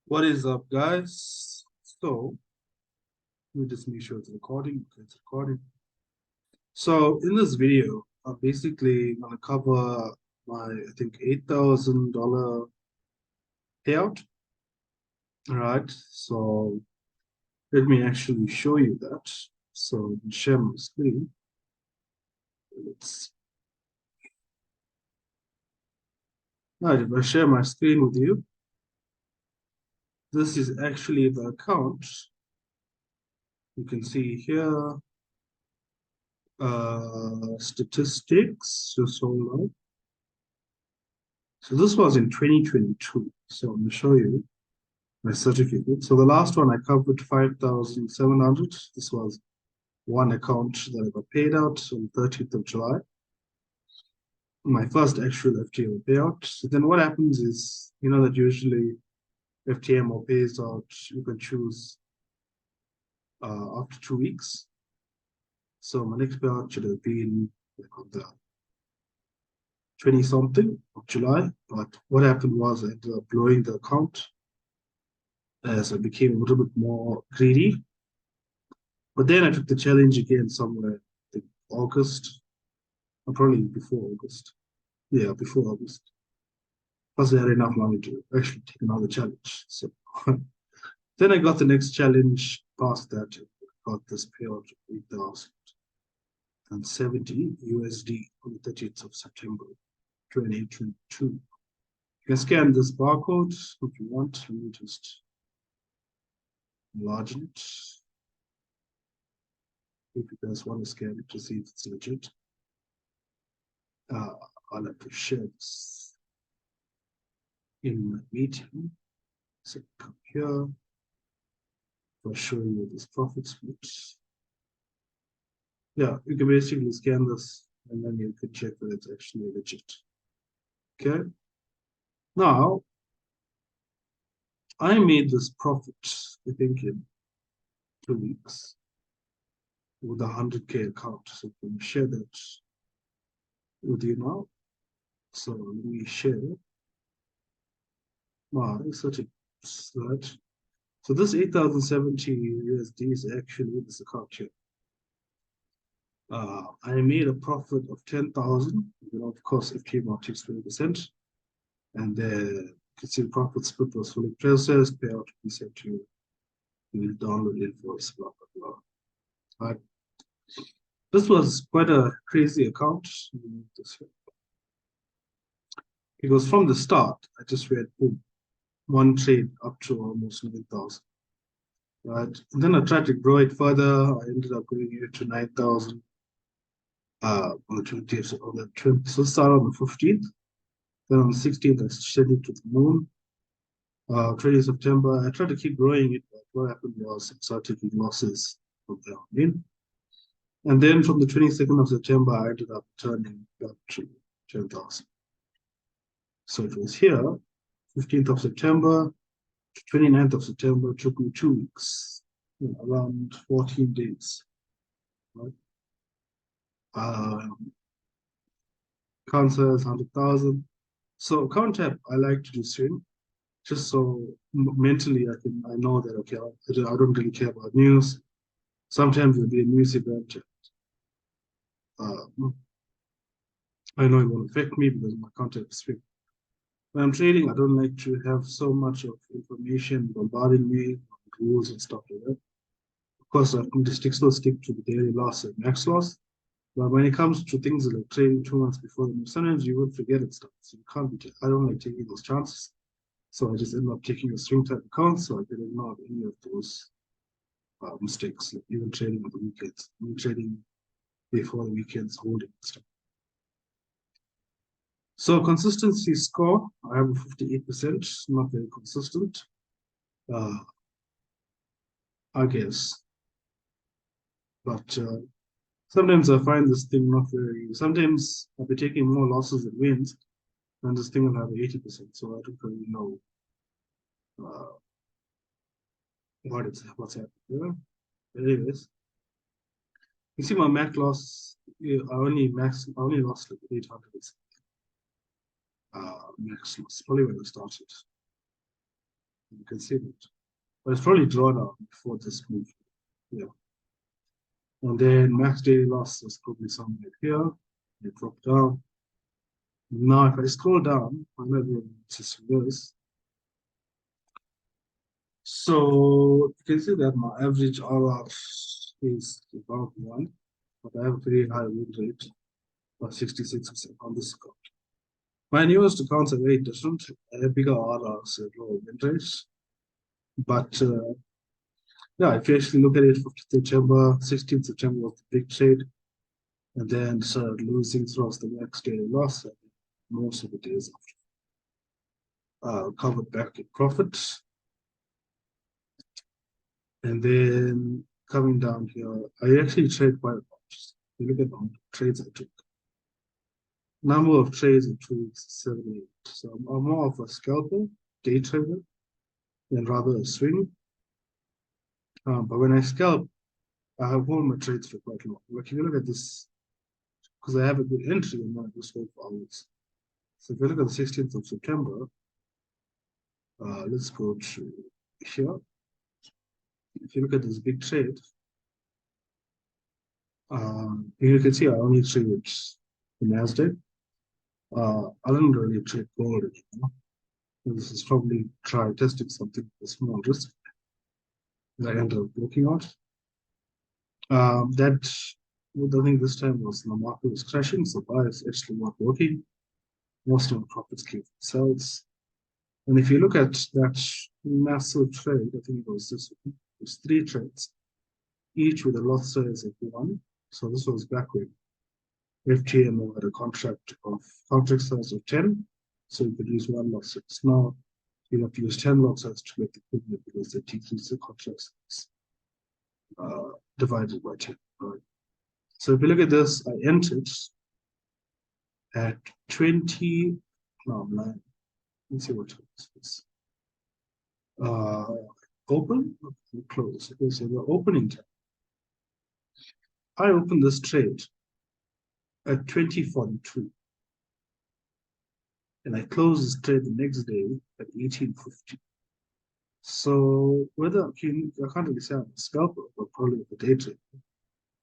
What is up, guys? So, let me just make sure it's recording. Okay, it's recording. So, in this video, I'm basically going to cover my, I think, $8,000 payout. All right. So, let me actually show you that. So, share my screen. Let's, all right, if I share my screen with you, this is actually the account. You can see here, statistics, just hold on. So this was in 2022. So I'm going to show you my certificate. So the last one I covered 5,700. This was one account that I got paid out on 30th of July. My first actual FTMO payout. So then what happens is, you know that usually FTMO pays out, you can choose after 2 weeks. So my next payout should have been like on the 20 something of July. But what happened was I ended up blowing the account as I became a little bit more greedy. But then I took the challenge again somewhere, I think August, or probably before August. Yeah, before August. Plus, I had enough money to actually take another challenge. So then I got the next challenge past that. Got this payout of 8,070 USD on the 30th of September 2022. You can scan this barcode if you want. Let me just enlarge it. If you guys want to scan it to see if it's legit. I'll have to share this in my meeting. So come here. I'll show you this profit split. Yeah, you can basically scan this and then you can check that it's actually legit. Okay. Now, I made this profit, I think, in 2 weeks with a 100K account. So I'm going to share that with you now. So let me share my slide. So this 8,070 USD is actually this account here. I made a profit of 10,000. You know, of course, if FTMO takes 20%, and you can see profit split was fully processed. Payout we sent to you. You will download invoice. Blah blah blah. Right. This was quite a crazy account. Because from the start, I just read boom, one trade up to almost 9,000. Right. And then I tried to grow it further. I ended up going it to 9,000. On the 20th, on the 20th, so start on the 15th. Then on the 16th, I sent it to the moon. 20th September, I tried to keep growing it, but what happened was I started taking losses from there on. And then from the 22nd of September, I ended up turning back to 10,000. So it was here, 15th of September to 29th of September, it took me 2 weeks, around 14 days. Right? Cancer is 100,000. So count tab, I like to do swing, just so mentally I know that okay, I don't really care about news. Sometimes there'll be a news event. I know it won't affect me because my count tab is swing. When I'm trading, I don't like to have so much of information bombarding me, rules and stuff like that. Of course, I can just still stick to the daily loss and max loss. But when it comes to things like trading 2 months before the news, sometimes you would forget it stuff. So you can't be. I don't like taking those chances. So I just end up taking a swing type account, so I can ignore any of those mistakes, like even trading on the weekends, even trading before the weekends, holding stuff. So consistency score, I have a 58%, not very consistent, I guess. But sometimes I find this thing not very, sometimes I'll be taking more losses than wins, and this thing will have 80%, so I don't really know what's happening. Yeah? Anyways, you see my max loss, I only lost like 800 max loss, probably when I started. You can see that. But it's probably drawn out before this move. Yeah. And then max daily loss is probably somewhere here. It dropped down. Now, if I scroll down, I'm going to just this. So you can see that my average RR is about 1, but I have a very high win rate of 66% on this account. My newest accounts are very different. I have bigger RRs and lower win rates. But yeah, if you actually look at it, 15th September, 16th September was the big trade. And then started losing throughout the next daily loss. And most of the days after covered back in profits. And then coming down here, I actually trade quite a lot. You look at the trades I took. Number of trades in 2 weeks, 78. So I'm more of a scalper, day trader, than rather a swing. But when I scalp, I have hold my trades for quite long. Like if you look at this, because I have a good entry and then I just hold for hours. So if you look at the 16th of September, let's go to here. If you look at this big trade, you can see I only traded the NASDAQ. I didn't really trade gold anymore. This is probably try testing something with small risk that I ended up looking out. That I think this time was the market was crashing, so buyers actually weren't working. Most of the profits came from sales. And if you look at that massive trade, I think it was this one, it was 3 trades, each with a lot size of 1. So this was back when FTMO had a contract size of 10, so you could use 1 lot size. Now you have to use 10 lot size to make the equivalent because they decrease the contract size divided by 10. Right? So if you look at this, I entered at 20. No, I'm lying. Let's see what it is. Open, close. Okay, so the opening time. I opened this trade at 20:42. And I closed this trade the next day at 18:50. So whether I can't really say I'm a scalper, but probably a day trader.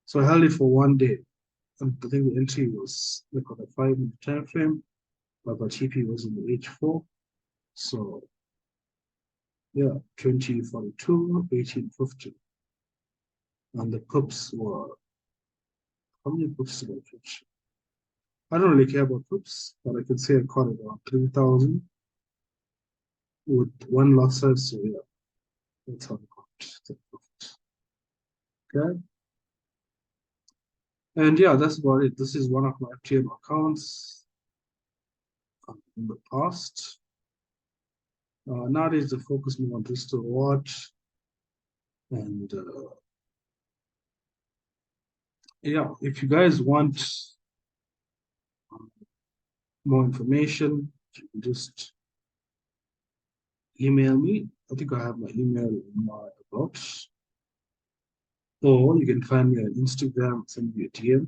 So I held it for 1 day. And I think the entry was like on a 5-minute time frame, but my TP was in the H4. So yeah, 20:42, 18:50. And the pups were, how many pups did I catch? I don't really care about pups, but I could say I caught it around 3,000 with 1 lot size. So yeah, that's how I caught the profit. Okay. And yeah, that's about it. This is one of my FTMO accounts in the past. Nowadays, the focus more on risk to reward. And yeah, if you guys want more information, you can just email me. I think I have my email in my about. Or you can find me on Instagram, send me a DM.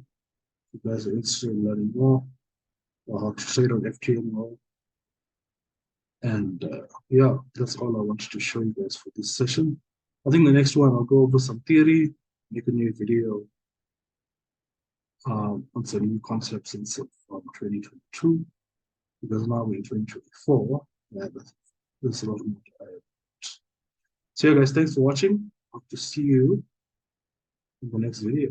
If you guys are interested in learning more or how to trade on FTMO. And yeah, that's all I wanted to show you guys for this session. I think the next one, I'll go over some theory, make a new video on some new concepts from 2022, because now we're in 2024. Yeah, there's a lot more to add. So yeah, guys, thanks for watching. Hope to see you in the next video.